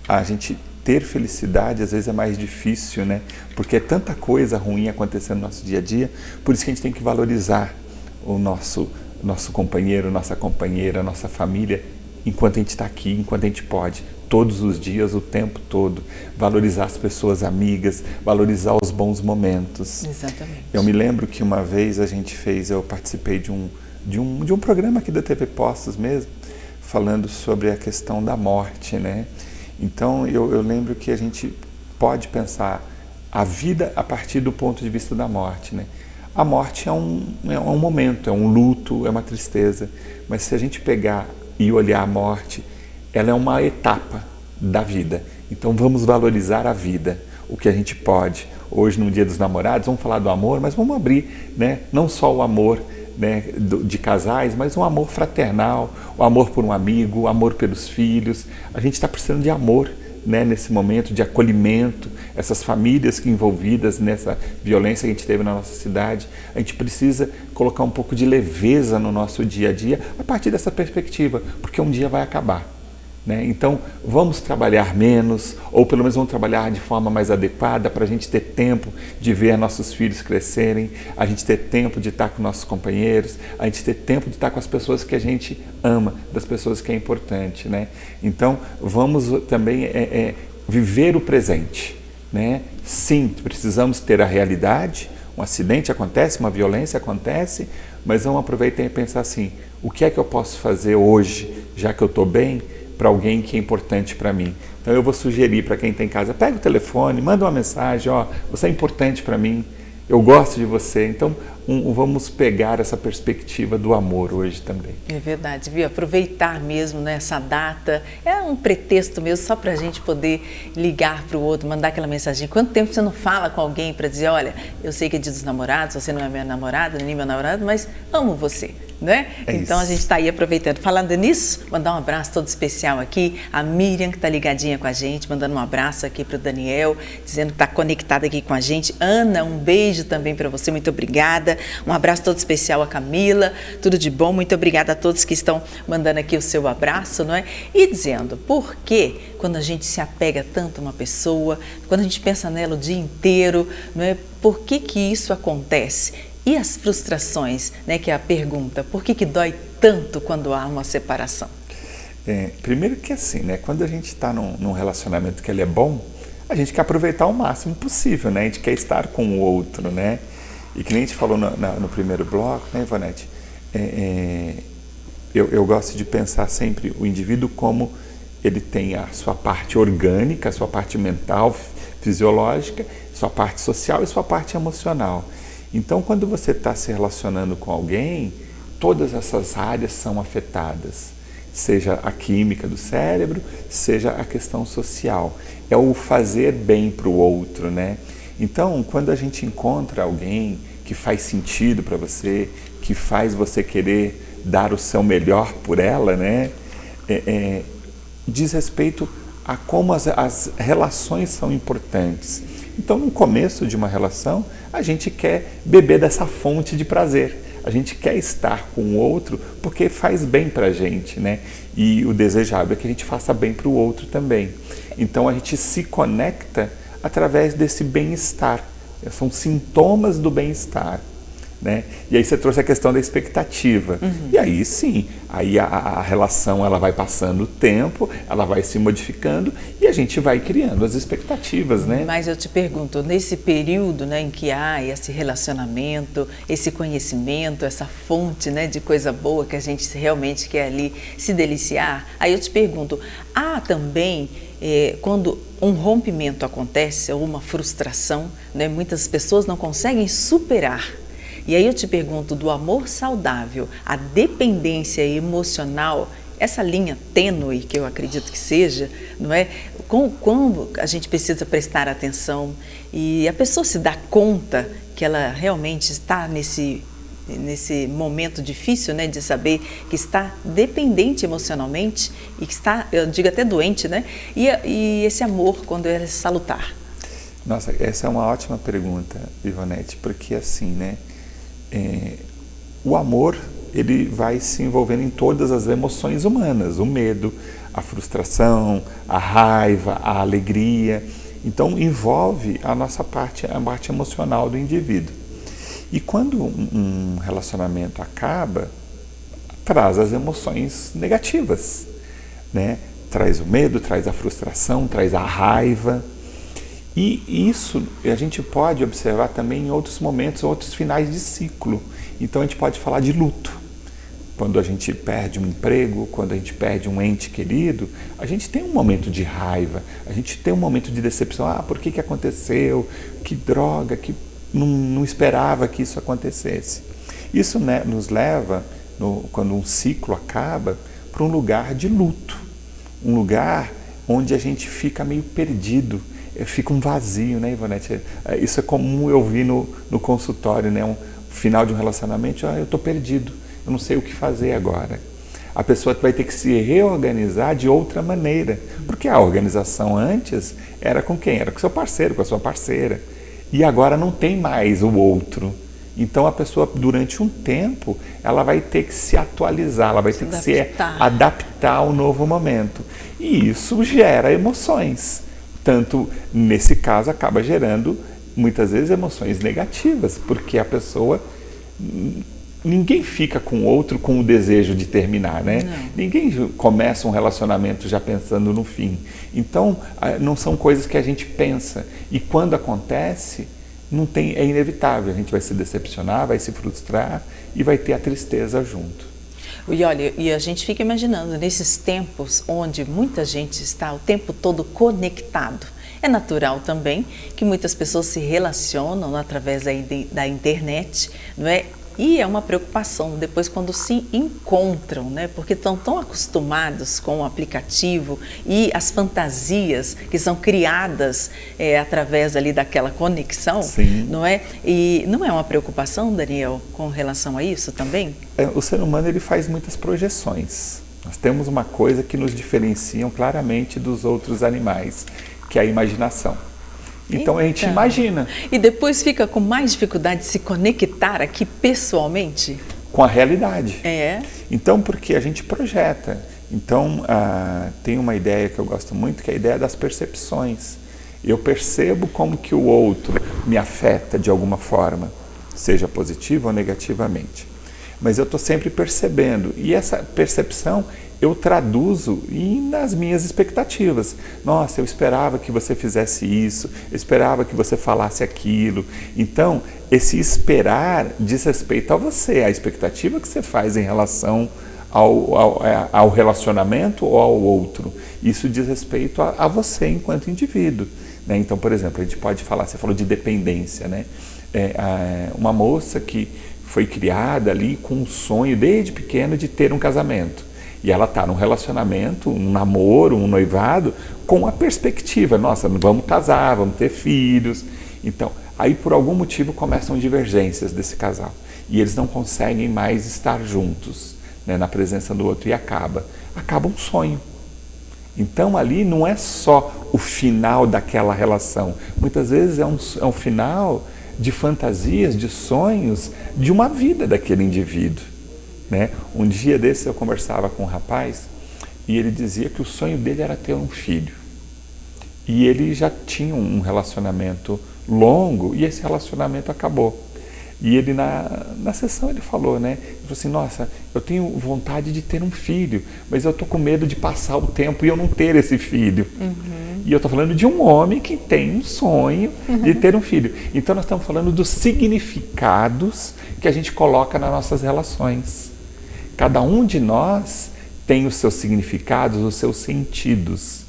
a gente ter felicidade às vezes é mais difícil, né? Porque é tanta coisa ruim acontecendo no nosso dia a dia, por isso que a gente tem que valorizar o nosso companheiro, nossa companheira, nossa família, enquanto a gente está aqui, enquanto a gente pode. Todos os dias, o tempo todo, valorizar as pessoas amigas, valorizar os bons momentos. Exatamente. Eu me lembro que uma vez eu participei de um programa aqui da TV Postos mesmo, falando sobre a questão da morte, né? Então, eu lembro que a gente pode pensar a vida a partir do ponto de vista da morte, né? A morte é um momento, é um luto, é uma tristeza, mas se a gente pegar e olhar a morte, ela é uma etapa da vida. Então vamos valorizar a vida, o que a gente pode. Hoje, no Dia dos Namorados, vamos falar do amor, mas vamos abrir, né, não só o amor, né, de casais, mas um amor fraternal, o amor por um amigo, o amor pelos filhos. A gente está precisando de amor, né, nesse momento, de acolhimento, essas famílias envolvidas nessa violência que a gente teve na nossa cidade. A gente precisa colocar um pouco de leveza no nosso dia a dia a partir dessa perspectiva, porque um dia vai acabar. Né? Então, vamos trabalhar menos, ou pelo menos vamos trabalhar de forma mais adequada para a gente ter tempo de ver nossos filhos crescerem, a gente ter tempo de estar com nossos companheiros, a gente ter tempo de estar com as pessoas que a gente ama, das pessoas que é importante. Né? Então, vamos também viver o presente. Né? Sim, precisamos ter a realidade, um acidente acontece, uma violência acontece, mas vamos aproveitar e pensar assim, o que é que eu posso fazer hoje, já que eu estou bem, para alguém que é importante para mim. Então eu vou sugerir para quem está em casa, pega o telefone, manda uma mensagem, você é importante para mim, eu gosto de você. Então vamos pegar essa perspectiva do amor hoje também. É verdade, viu? Aproveitar mesmo, né, essa data, é um pretexto mesmo só para a gente poder ligar para o outro, mandar aquela mensagem. Quanto tempo você não fala com alguém para dizer, olha, eu sei que é Dia dos Namorados, você não é minha namorada, nem meu namorado, mas amo você. Né? Então a gente está aí aproveitando. Falando nisso, mandar um abraço todo especial aqui, a Miriam que está ligadinha com a gente, mandando um abraço aqui para o Daniel, dizendo que está conectada aqui com a gente. Ana, um beijo também para você, muito obrigada. Um abraço todo especial a Camila, tudo de bom, muito obrigada a todos que estão mandando aqui o seu abraço, não é? E dizendo, por que quando a gente se apega tanto a uma pessoa, quando a gente pensa nela o dia inteiro, não é? Por que isso acontece? E as frustrações, né, que é a pergunta, por que dói tanto quando há uma separação? Primeiro que assim, né, quando a gente está num relacionamento que ele é bom, a gente quer aproveitar o máximo possível, né, a gente quer estar com o outro, né, e que nem a gente falou no primeiro bloco, né, Ivonete, eu gosto de pensar sempre o indivíduo como ele tem a sua parte orgânica, a sua parte mental, fisiológica, sua parte social e sua parte emocional. Então, quando você está se relacionando com alguém, todas essas áreas são afetadas, seja a química do cérebro, seja a questão social. É o fazer bem para o outro, né? Então, quando a gente encontra alguém que faz sentido para você, que faz você querer dar o seu melhor por ela, né? Diz respeito a como as relações são importantes. Então, no começo de uma relação, a gente quer beber dessa fonte de prazer. A gente quer estar com o outro porque faz bem para a gente, né? E o desejável é que a gente faça bem para o outro também. Então, a gente se conecta através desse bem-estar. São sintomas do bem-estar, né? E aí você trouxe a questão da expectativa. E aí sim, aí a relação ela vai passando o tempo, ela vai se modificando e a gente vai criando as expectativas, né? Mas eu te pergunto, nesse período, né, em que há esse relacionamento, esse conhecimento, essa fonte, né, de coisa boa que a gente realmente quer ali se deliciar, aí eu te pergunto, há também, quando um rompimento acontece, ou uma frustração, né, muitas pessoas não conseguem superar. E aí eu te pergunto, do amor saudável à dependência emocional, essa linha tênue que eu acredito que seja, não é? Como a gente precisa prestar atenção e a pessoa se dá conta que ela realmente está nesse momento difícil, né, de saber que está dependente emocionalmente e que está, eu digo até doente, né? E esse amor, quando é salutar? Nossa, essa é uma ótima pergunta, Ivonete, porque assim, né? O amor, ele vai se envolvendo em todas as emoções humanas, o medo, a frustração, a raiva, a alegria. Então, envolve a nossa parte, a parte emocional do indivíduo. E quando um relacionamento acaba, traz as emoções negativas, né? Traz o medo, traz a frustração, traz a raiva. E isso a gente pode observar também em outros momentos, outros finais de ciclo. Então a gente pode falar de luto. Quando a gente perde um emprego, quando a gente perde um ente querido, a gente tem um momento de raiva, a gente tem um momento de decepção. Ah, por que aconteceu? Que droga, que não esperava que isso acontecesse. Isso, né, nos leva, quando um ciclo acaba, para um lugar de luto. Um lugar onde a gente fica meio perdido. Fica um vazio, né, Ivonete? Isso é comum eu vi no consultório, né? Um final de um relacionamento, eu estou perdido, eu não sei o que fazer agora. A pessoa vai ter que se reorganizar de outra maneira, porque a organização antes era com quem? Era com seu parceiro, com a sua parceira. E agora não tem mais o outro. Então a pessoa, durante um tempo, ela vai ter que se atualizar, ela vai ter que se adaptar ao novo momento. E isso gera emoções. Tanto, nesse caso, acaba gerando, muitas vezes, emoções negativas, porque a pessoa... Ninguém fica com o outro com o desejo de terminar, né? Não. Ninguém começa um relacionamento já pensando no fim. Então, não são coisas que a gente pensa. E quando acontece, é inevitável. A gente vai se decepcionar, vai se frustrar e vai ter a tristeza junto. E olha, e a gente fica imaginando, nesses tempos onde muita gente está o tempo todo conectado, é natural também que muitas pessoas se relacionam através da internet, não é? E é uma preocupação depois quando se encontram, né? Porque estão tão acostumados com o aplicativo e as fantasias que são criadas através ali daquela conexão, Sim. Não é? E não é uma preocupação, Daniel, com relação a isso também? O ser humano ele faz muitas projeções. Nós temos uma coisa que nos diferencia claramente dos outros animais, que é a imaginação. Então a gente imagina. E depois fica com mais dificuldade de se conectar aqui pessoalmente? Com a realidade. É. Então, porque a gente projeta. Então, tem uma ideia que eu gosto muito, que é a ideia das percepções. Eu percebo como que o outro me afeta de alguma forma, seja positiva ou negativamente. Mas eu estou sempre percebendo. E essa percepção eu traduzo nas minhas expectativas. Nossa, eu esperava que você fizesse isso, eu esperava que você falasse aquilo. Então, esse esperar diz respeito a você, a expectativa que você faz em relação ao relacionamento ou ao outro. Isso diz respeito a você enquanto indivíduo, né? Então, por exemplo, a gente pode falar, você falou de dependência, né? uma moça que foi criada ali com um sonho desde pequena de ter um casamento. E ela está num relacionamento, um namoro, um noivado, com a perspectiva, nossa, vamos casar, vamos ter filhos. Então, aí por algum motivo começam divergências desse casal. E eles não conseguem mais estar juntos, né, na presença do outro, e acaba um sonho. Então ali não é só o final daquela relação, muitas vezes é um final de fantasias, de sonhos, de uma vida daquele indivíduo, né? Um dia desse eu conversava com um rapaz e ele dizia que o sonho dele era ter um filho. E ele já tinha um relacionamento longo e esse relacionamento acabou. E ele na sessão ele falou, né? Ele falou assim, nossa, eu tenho vontade de ter um filho, mas eu tô com medo de passar o tempo e eu não ter esse filho. E eu tô falando de um homem que tem um sonho de ter um filho. Então nós estamos falando dos significados que a gente coloca nas nossas relações. Cada um de nós tem os seus significados, os seus sentidos.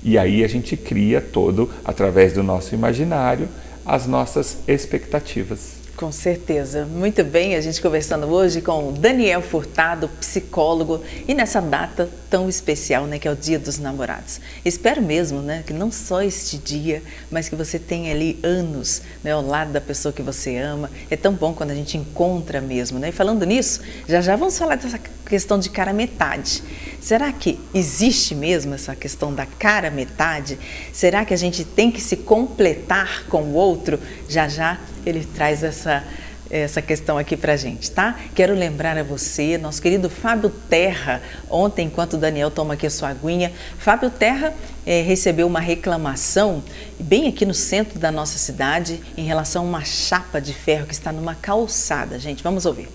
E aí a gente cria todo, através do nosso imaginário, as nossas expectativas. Com certeza. Muito bem, a gente conversando hoje com o Daniel Furtado, psicólogo, e nessa data tão especial, né, que é o Dia dos Namorados. Espero mesmo, né, que não só este dia, mas que você tenha ali anos, né, ao lado da pessoa que você ama. É tão bom quando a gente encontra mesmo, né? E falando nisso, já vamos falar dessa questão de cara metade. Será que existe mesmo essa questão da cara metade? Será que a gente tem que se completar com o outro? Já ele traz essa questão aqui pra gente, tá? Quero lembrar a você, nosso querido Fábio Terra, ontem, enquanto o Daniel toma aqui a sua aguinha, Fábio Terra recebeu uma reclamação bem aqui no centro da nossa cidade em relação a uma chapa de ferro que está numa calçada. Gente, vamos ouvir.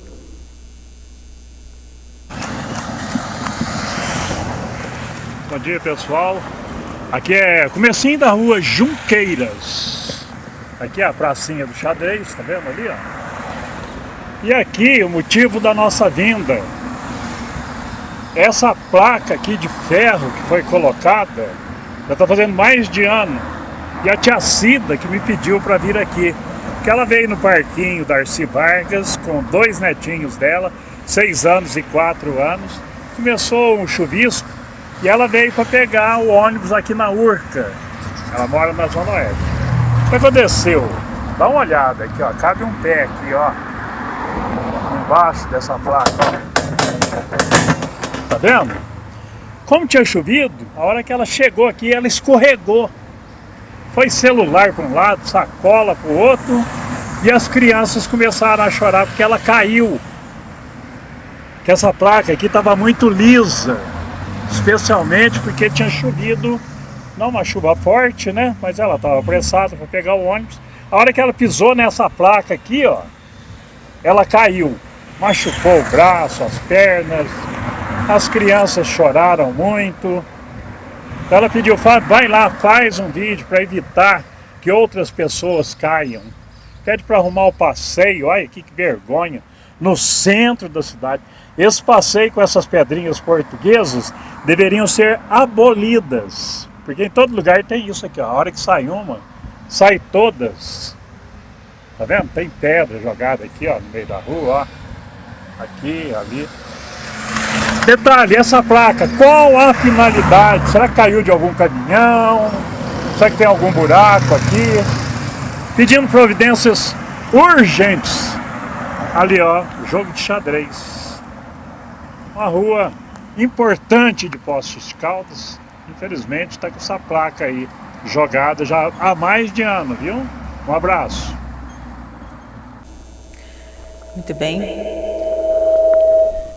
Bom dia, pessoal. Aqui é comecinho da rua Junqueiras. Aqui é a pracinha do xadrez, tá vendo ali, ó? E aqui o motivo da nossa vinda. Essa placa aqui de ferro que foi colocada, já tá fazendo mais de ano. E a tia Cida que me pediu para vir aqui. Porque ela veio no parquinho Darcy Vargas com 2 netinhos dela, 6 anos e 4 anos. Começou um chuvisco e ela veio para pegar o ônibus aqui na Urca. Ela mora na Zona Oeste. O que aconteceu? Dá uma olhada aqui, ó. Cabe um pé aqui, ó. Embaixo dessa placa. Tá vendo? Como tinha chovido, a hora que ela chegou aqui, ela escorregou. Foi celular para um lado, sacola para o outro. E as crianças começaram a chorar porque ela caiu. Que essa placa aqui estava muito lisa. Especialmente porque tinha chovido. Não uma chuva forte, né? Mas ela estava apressada para pegar o ônibus. A hora que ela pisou nessa placa aqui, ó, ela caiu. Machucou o braço, as pernas. As crianças choraram muito. Então ela pediu, Fábio, vai lá, faz um vídeo para evitar que outras pessoas caiam. Pede para arrumar o passeio, olha aqui que vergonha, no centro da cidade. Esse passeio com essas pedrinhas portuguesas deveriam ser abolidas. Porque em todo lugar tem isso aqui, ó. A hora que sai uma, sai todas. Tá vendo? Tem pedra jogada aqui, ó, no meio da rua, ó. Aqui, ali. Detalhe, essa placa, qual a finalidade? Será que caiu de algum caminhão? Será que tem algum buraco aqui? Pedindo providências urgentes. Ali, ó, jogo de xadrez. Uma rua importante de Poços de Caldas. Infelizmente está com essa placa aí jogada já há mais de ano, viu? Um abraço. Muito bem.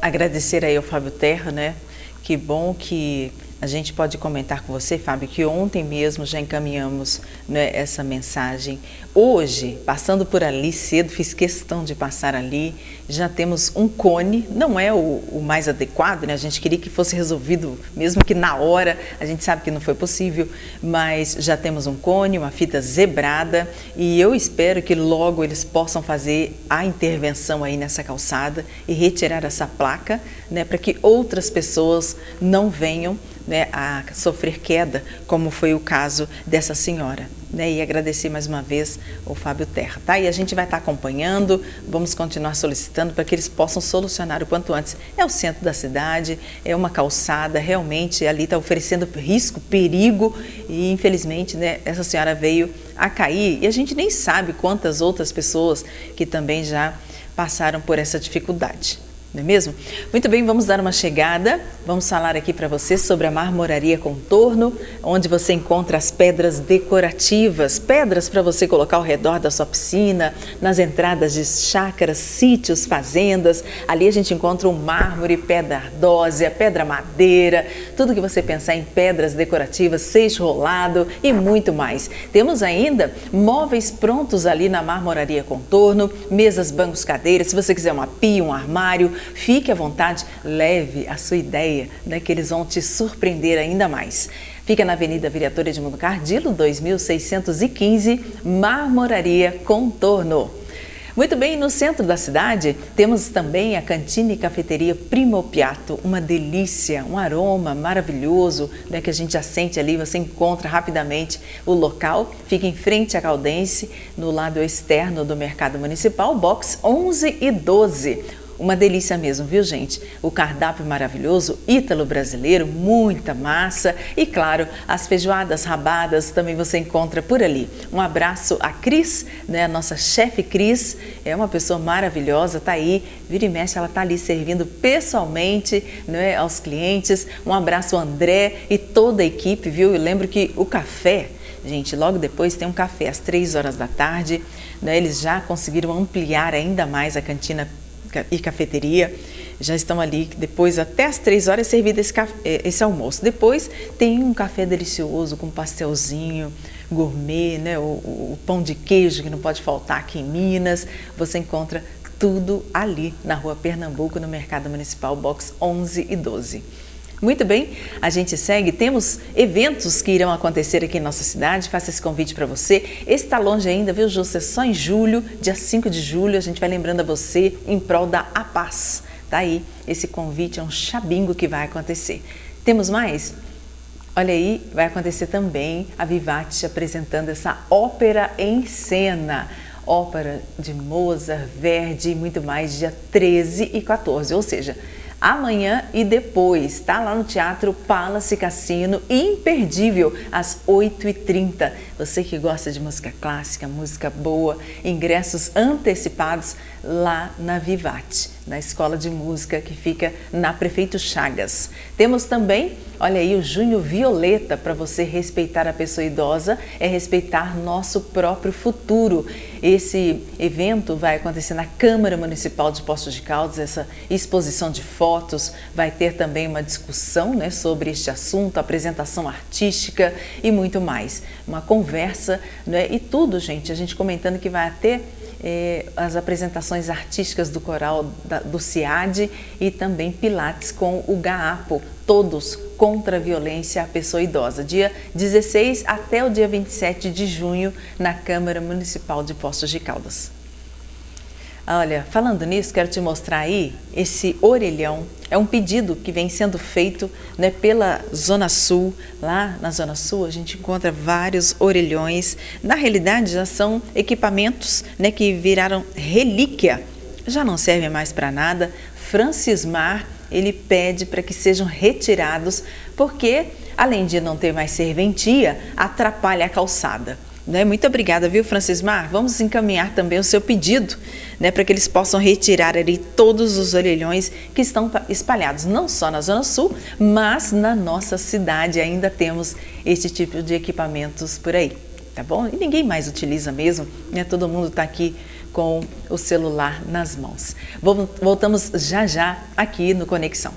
Agradecer aí ao Fábio Terra, né? Que bom que a gente pode comentar com você, Fábio, que ontem mesmo já encaminhamos, né, essa mensagem. Hoje, passando por ali cedo, fiz questão de passar ali, já temos um cone, não é o mais adequado, né? A gente queria que fosse resolvido, mesmo que na hora, a gente sabe que não foi possível, mas já temos um cone, uma fita zebrada, e eu espero que logo eles possam fazer a intervenção aí nessa calçada e retirar essa placa, né, para que outras pessoas não venham né, a sofrer queda, como foi o caso dessa senhora. Né, e agradecer mais uma vez o Fábio Terra, tá? E a gente vai estar acompanhando, vamos continuar solicitando para que eles possam solucionar o quanto antes. É o centro da cidade, é uma calçada, realmente ali está oferecendo risco, perigo e infelizmente, né, essa senhora veio a cair e a gente nem sabe quantas outras pessoas que também já passaram por essa dificuldade. Não é mesmo? Muito bem, vamos dar uma chegada, vamos falar aqui para você sobre a Marmoraria Contorno, onde você encontra as pedras decorativas, pedras para você colocar ao redor da sua piscina, nas entradas de chácaras, sítios, fazendas. Ali a gente encontra o mármore, pedra ardósia, pedra madeira, tudo que você pensar em pedras decorativas, seixo rolado e muito mais. Temos ainda móveis prontos ali na Marmoraria Contorno, mesas, bancos, cadeiras, se você quiser uma pia, um armário, fique à vontade, leve a sua ideia, né, que eles vão te surpreender ainda mais. Fica na Avenida Vereador Edmundo Cardillo, 2615, Marmoraria Contorno. Muito bem, no centro da cidade temos também a cantina e cafeteria Primo Piatto, uma delícia, um aroma maravilhoso, né, que a gente já sente ali, você encontra rapidamente o local, fica em frente à Caldense, no lado externo do Mercado Municipal, box 11 e 12. Uma delícia mesmo, viu, gente? O cardápio maravilhoso, ítalo-brasileiro, muita massa e, claro, as feijoadas rabadas também você encontra por ali. Um abraço a Cris, né? A nossa chefe Cris, é uma pessoa maravilhosa, tá aí, vira e mexe, ela tá ali servindo pessoalmente, né, aos clientes. Um abraço ao André e toda a equipe, viu? Eu lembro que o café, gente, logo depois tem um café às 3 horas da tarde, né? Eles já conseguiram ampliar ainda mais a cantina e cafeteria, já estão ali, depois até às 3 horas é servido esse almoço. Depois tem um café delicioso com pastelzinho, gourmet, né? O pão de queijo que não pode faltar aqui em Minas, você encontra tudo ali na Rua Pernambuco, no Mercado Municipal, box 11 e 12. Muito bem, a gente segue, temos eventos que irão acontecer aqui em nossa cidade, faço esse convite para você. Esse está longe ainda, viu, José? Só em julho, dia 5 de julho, a gente vai lembrando a você em prol da A Paz. Tá aí, esse convite é um chabingo que vai acontecer. Temos mais? Olha aí, vai acontecer também a Vivate apresentando essa ópera em cena. Ópera de Mozart, Verdi e muito mais, dia 13 e 14, ou seja, amanhã e depois, tá? Lá no Teatro Palace Cassino, imperdível, às 8h30. Você que gosta de música clássica, música boa, ingressos antecipados lá na Vivate, na Escola de Música que fica na Prefeito Chagas. Temos também, olha aí, o Junho Violeta, para você respeitar a pessoa idosa, é respeitar nosso próprio futuro. Esse evento vai acontecer na Câmara Municipal de Poços de Caldas, essa exposição de fotos, vai ter também uma discussão, né, sobre este assunto, apresentação artística e muito mais. Uma conversa, né, e tudo, gente, a gente comentando que vai ter as apresentações artísticas do coral do CIAD e também Pilates com o GAAPO, todos contra a violência à pessoa idosa, dia 16 até o dia 27 de junho na Câmara Municipal de Poços de Caldas. Olha, falando nisso, quero te mostrar aí esse orelhão. É um pedido que vem sendo feito, né, pela Zona Sul. Lá na Zona Sul a gente encontra vários orelhões. Na realidade já são equipamentos, né, que viraram relíquia. Já não servem mais para nada. Francismar, ele pede para que sejam retirados porque, além de não ter mais serventia, atrapalha a calçada. Muito obrigada, viu, Francismar? Vamos encaminhar também o seu pedido, né, para que eles possam retirar ali todos os orelhões que estão espalhados, não só na Zona Sul, mas na nossa cidade ainda temos este tipo de equipamentos por aí, tá bom? E ninguém mais utiliza mesmo, né? Todo mundo está aqui com o celular nas mãos. Voltamos já já aqui no Conexão.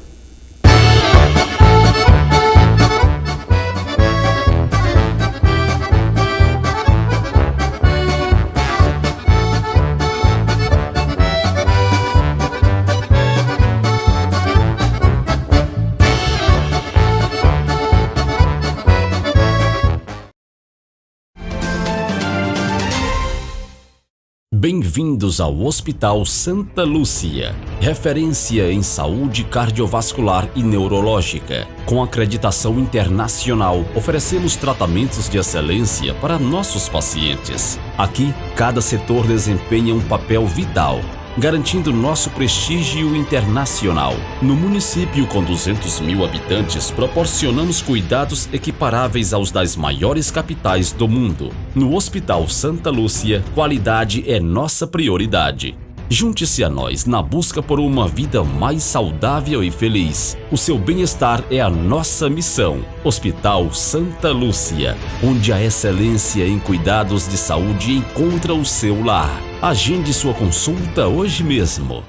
Bem-vindos ao Hospital Santa Lúcia, referência em saúde cardiovascular e neurológica. Com acreditação internacional, oferecemos tratamentos de excelência para nossos pacientes. Aqui, cada setor desempenha um papel vital, garantindo nosso prestígio internacional. No município com 200 mil habitantes, proporcionamos cuidados equiparáveis aos das maiores capitais do mundo. No Hospital Santa Lúcia, qualidade é nossa prioridade. Junte-se a nós na busca por uma vida mais saudável e feliz. O seu bem-estar é a nossa missão. Hospital Santa Lúcia, onde a excelência em cuidados de saúde encontra o seu lar. Agende sua consulta hoje mesmo.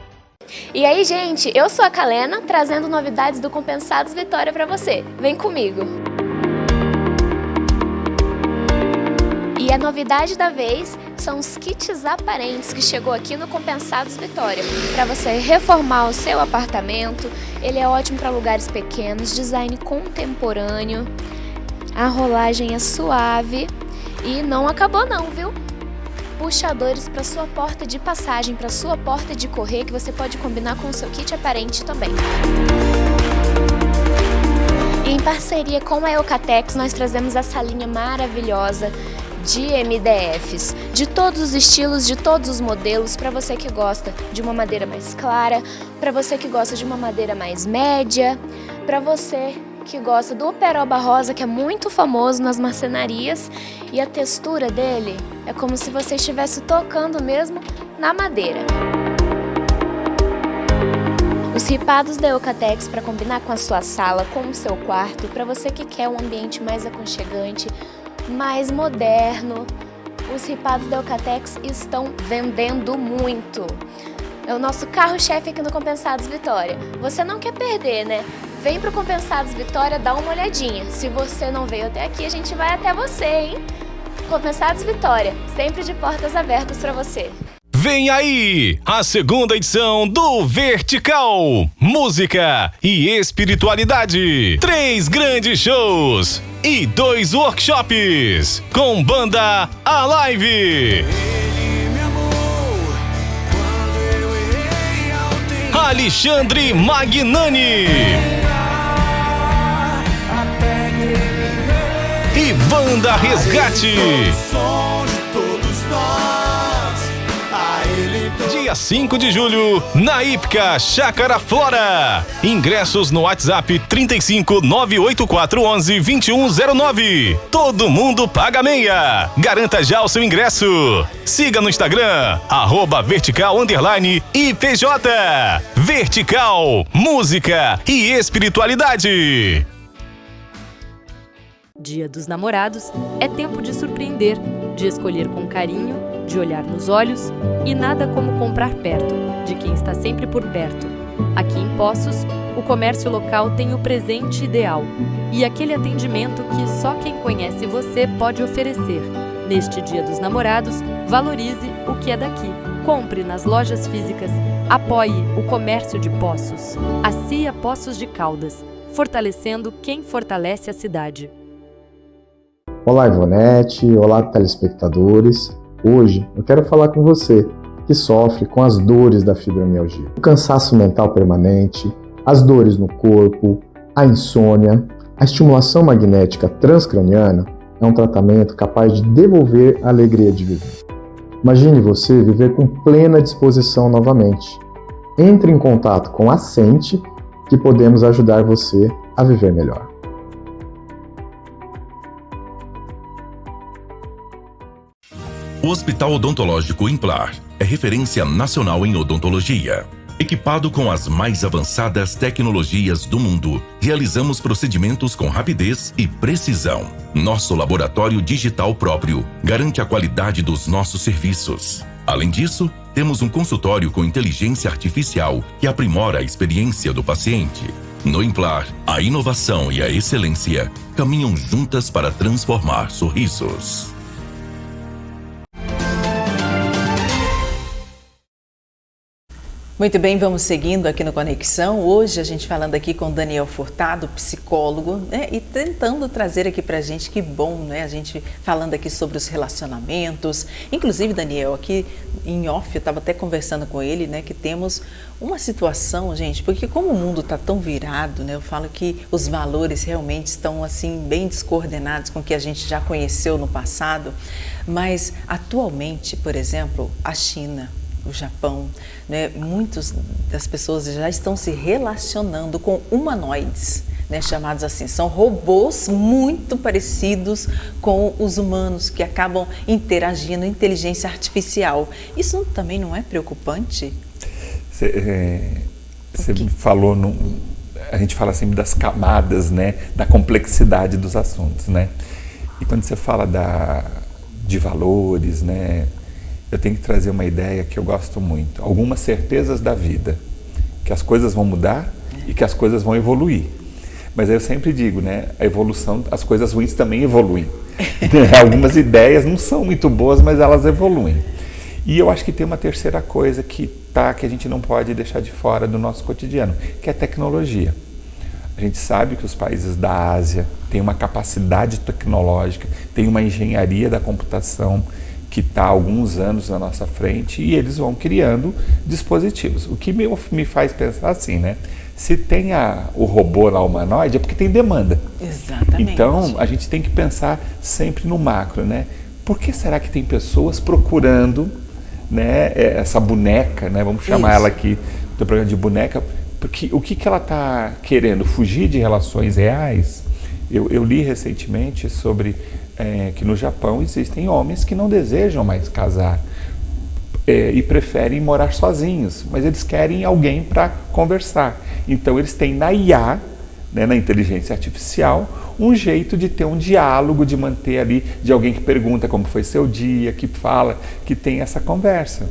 E aí, gente, eu sou a Kalena, trazendo novidades do Compensados Vitória para você. Vem comigo! E a novidade da vez são os kits aparentes que chegou aqui no Compensados Vitória. Para você reformar o seu apartamento, ele é ótimo para lugares pequenos, design contemporâneo, a rolagem é suave e não acabou não, viu? Puxadores para sua porta de passagem, para sua porta de correr, que você pode combinar com o seu kit aparente também. E em parceria com a Eucatex, nós trazemos essa linha maravilhosa de MDFs, de todos os estilos, de todos os modelos, para você que gosta de uma madeira mais clara, para você que gosta de uma madeira mais média, para você que gosta do peroba rosa, que é muito famoso nas marcenarias, e a textura dele é como se você estivesse tocando mesmo na madeira. Os ripados da Eucatex para combinar com a sua sala, com o seu quarto, para você que quer um ambiente mais aconchegante, mais moderno. Os ripados da Eucatex estão vendendo muito. É o nosso carro-chefe aqui no Compensados Vitória. Você não quer perder, né? Vem pro Compensados Vitória, dá uma olhadinha. Se você não veio até aqui, a gente vai até você, hein? Compensados Vitória, sempre de portas abertas para você. Vem aí a segunda edição do Vertical, música e espiritualidade. 3 grandes shows e 2 workshops com banda Alive. Alexandre Magnani e banda Resgate. Dia 5 de julho, na Ípica Chácara Flora. Ingressos no WhatsApp 35 98411 2109. Todo mundo paga meia. Garanta já o seu ingresso. Siga no Instagram, @vertical_IPJ. Vertical, música e espiritualidade. Dia dos Namorados é tempo de surpreender, de escolher com carinho, de olhar nos olhos e nada como comprar perto, de quem está sempre por perto. Aqui em Poços, o comércio local tem o presente ideal e aquele atendimento que só quem conhece você pode oferecer. Neste Dia dos Namorados, valorize o que é daqui. Compre nas lojas físicas, apoie o comércio de Poços. A CIA Poços de Caldas, fortalecendo quem fortalece a cidade. Olá, Ivonete, olá, telespectadores. Hoje eu quero falar com você que sofre com as dores da fibromialgia. O cansaço mental permanente, as dores no corpo, a insônia. A estimulação magnética transcraniana é um tratamento capaz de devolver a alegria de viver. Imagine você viver com plena disposição novamente. Entre em contato com a Sente, que podemos ajudar você a viver melhor. O Hospital Odontológico Implar é referência nacional em odontologia. Equipado com as mais avançadas tecnologias do mundo, realizamos procedimentos com rapidez e precisão. Nosso laboratório digital próprio garante a qualidade dos nossos serviços. Além disso, temos um consultório com inteligência artificial que aprimora a experiência do paciente. No Implar, a inovação e a excelência caminham juntas para transformar sorrisos. Muito bem, vamos seguindo aqui no Conexão. Hoje a gente falando aqui com Daniel Furtado, psicólogo, né? E tentando trazer aqui pra gente, que bom, né? A gente falando aqui sobre os relacionamentos. Inclusive, Daniel, aqui em off, eu estava até conversando com ele, né? Que temos uma situação, gente, porque como o mundo está tão virado, né? Eu falo que os valores realmente estão, assim, bem descoordenados com o que a gente já conheceu no passado. Mas, atualmente, por exemplo, a China, o Japão, né, muitas das pessoas já estão se relacionando com humanoides, né, chamados assim, são robôs muito parecidos com os humanos que acabam interagindo, inteligência artificial. Isso também não é preocupante? Você me falou, a gente fala assim das camadas, né, da complexidade dos assuntos, né? E quando você fala de valores, né, eu tenho que trazer uma ideia que eu gosto muito. Algumas certezas da vida, que as coisas vão mudar e que as coisas vão evoluir. Mas eu sempre digo, né, a evolução, as coisas ruins também evoluem. Algumas ideias não são muito boas, mas elas evoluem. E eu acho que tem uma terceira coisa que a gente não pode deixar de fora do nosso cotidiano, que é tecnologia. A gente sabe que os países da Ásia têm uma capacidade tecnológica, têm uma engenharia da computação que está há alguns anos na nossa frente, e eles vão criando dispositivos. O que me faz pensar assim, né? Se tem o robô lá humanoide, é porque tem demanda. Exatamente. Então, a gente tem que pensar sempre no macro, né? Por que será que tem pessoas procurando, né, essa boneca, né? Vamos chamar ela aqui do programa de boneca, porque o que ela está querendo? Fugir de relações reais? Eu li recentemente sobre que no Japão existem homens que não desejam mais casar e preferem morar sozinhos, mas eles querem alguém para conversar. Então eles têm na IA, né, na inteligência artificial, um jeito de ter um diálogo, de manter ali, de alguém que pergunta como foi seu dia, que fala, que tem essa conversa.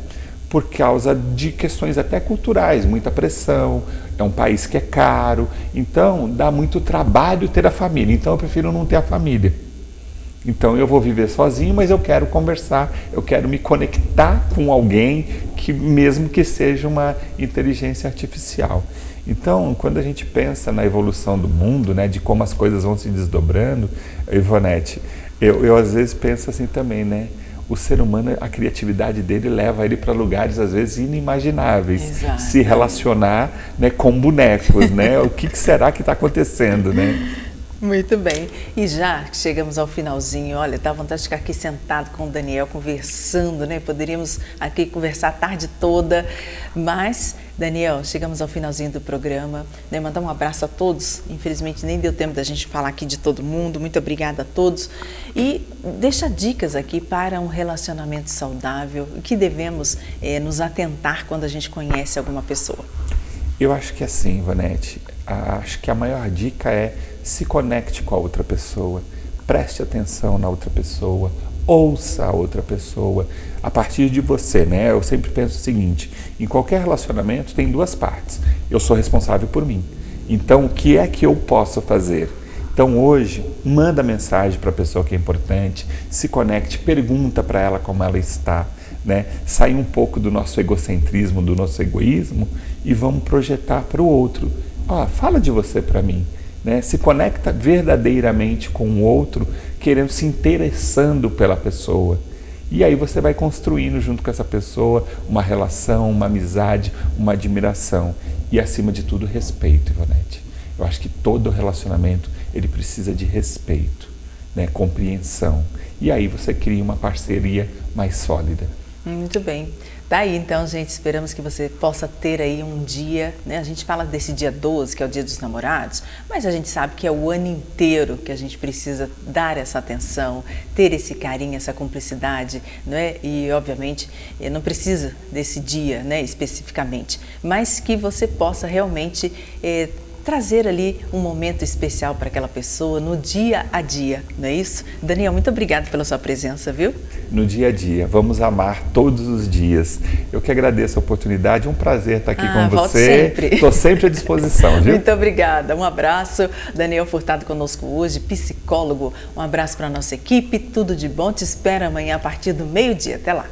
Por causa de questões até culturais, muita pressão, é um país que é caro, então dá muito trabalho ter a família, então eu prefiro não ter a família. Então eu vou viver sozinho, mas eu quero conversar, eu quero me conectar com alguém, que mesmo que seja uma inteligência artificial. Então, quando a gente pensa na evolução do mundo, né, de como as coisas vão se desdobrando, Ivonete, eu às vezes penso assim também, né? O ser humano, a criatividade dele leva ele para lugares às vezes inimagináveis. Exato. Se relacionar, né, com bonecos, né? O que será que está acontecendo, né? Muito bem. E já que chegamos ao finalzinho, olha, dá vontade de ficar aqui sentado com o Daniel, conversando, né? Poderíamos aqui conversar a tarde toda, mas, Daniel, chegamos ao finalzinho do programa, né? Mandar um abraço a todos. Infelizmente, nem deu tempo da gente falar aqui de todo mundo. Muito obrigada a todos. E deixa dicas aqui para um relacionamento saudável, o que devemos nos atentar quando a gente conhece alguma pessoa. Eu acho que assim, Ivonete, acho que a maior dica é se conecte com a outra pessoa, preste atenção na outra pessoa, ouça a outra pessoa, a partir de você, né? Eu sempre penso o seguinte, em qualquer relacionamento tem duas partes, eu sou responsável por mim, então o que é que eu posso fazer? Então hoje, manda mensagem para a pessoa que é importante, se conecte, pergunta para ela como ela está, né? Sai um pouco do nosso egocentrismo, do nosso egoísmo e vamos projetar para o outro. Fala de você para mim, né? Se conecta verdadeiramente com o outro, querendo, se interessando pela pessoa. E aí você vai construindo junto com essa pessoa uma relação, uma amizade, uma admiração. E acima de tudo, respeito, Ivonete. Eu acho que todo relacionamento, ele precisa de respeito, né? Compreensão. E aí você cria uma parceria mais sólida. Muito bem. Tá aí então, gente, esperamos que você possa ter aí um dia, né? A gente fala desse dia 12, que é o dia dos namorados, mas a gente sabe que é o ano inteiro que a gente precisa dar essa atenção, ter esse carinho, essa cumplicidade, né? E obviamente não precisa desse dia, né, especificamente, mas que você possa realmente trazer ali um momento especial para aquela pessoa no dia a dia, não é isso? Daniel, muito obrigada pela sua presença, viu? No dia a dia, vamos amar todos os dias. Eu que agradeço a oportunidade, um prazer estar aqui com você. Estou sempre à disposição, viu? Muito obrigada, um abraço. Daniel Furtado conosco hoje, psicólogo. Um abraço para a nossa equipe, tudo de bom, te espero amanhã a partir do meio-dia. Até lá.